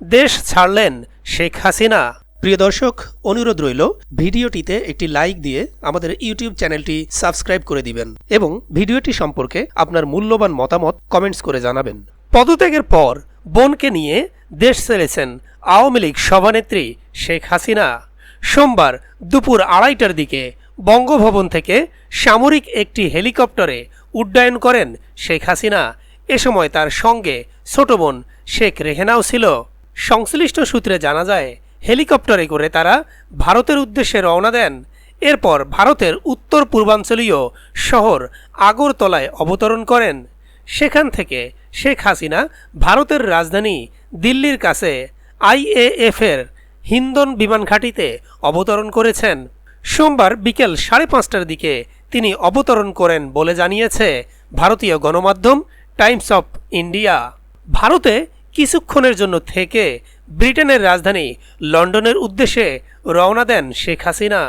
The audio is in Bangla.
দেশ ছাড়লেন শেখ হাসিনা। প্রিয় দর্শক, অনুরোধ রইল ভিডিওটিতে একটি লাইক দিয়ে আমাদের ইউটিউব চ্যানেলটি সাবস্ক্রাইব করে দিবেন এবং ভিডিওটি সম্পর্কে আপনার মূল্যবান মতামত কমেন্টস করে জানাবেন। পদত্যাগের পর বোনকে নিয়ে দেশ ছেড়েছেন আওয়ামী লীগ সভানেত্রী শেখ হাসিনা। সোমবার দুপুর 2:30টার দিকে বঙ্গভবন থেকে সামরিক একটি হেলিকপ্টারে উড্ডয়ন করেন শেখ হাসিনা। এ সময় তার সঙ্গে ছোট বোন শেখ রেহেনাও ছিল। সংশ্লিষ্ট সূত্রে জানা যায়, হেলিকপ্টারে করে তারা ভারতের উদ্দেশ্যে রওনা দেন। এরপর ভারতের উত্তর পূর্বাঞ্চলীয় শহর আগরতলায় অবতরণ করেন। সেখান থেকে শেখ হাসিনা ভারতের রাজধানী দিল্লির কাছে IAF-এর হিন্দন বিমান ঘাঁটিতে অবতরণ করেছেন। সোমবার বিকেল 5:30টার দিকে তিনি অবতরণ করেন বলে জানিয়েছে ভারতীয় গণমাধ্যম টাইমস অফ ইন্ডিয়া। ভারতে কিছুক্ষণের জন্য থেকে ব্রিটেনের রাজধানী লন্ডনের উদ্দেশ্যে রওনা দেন শেখ হাসিনা।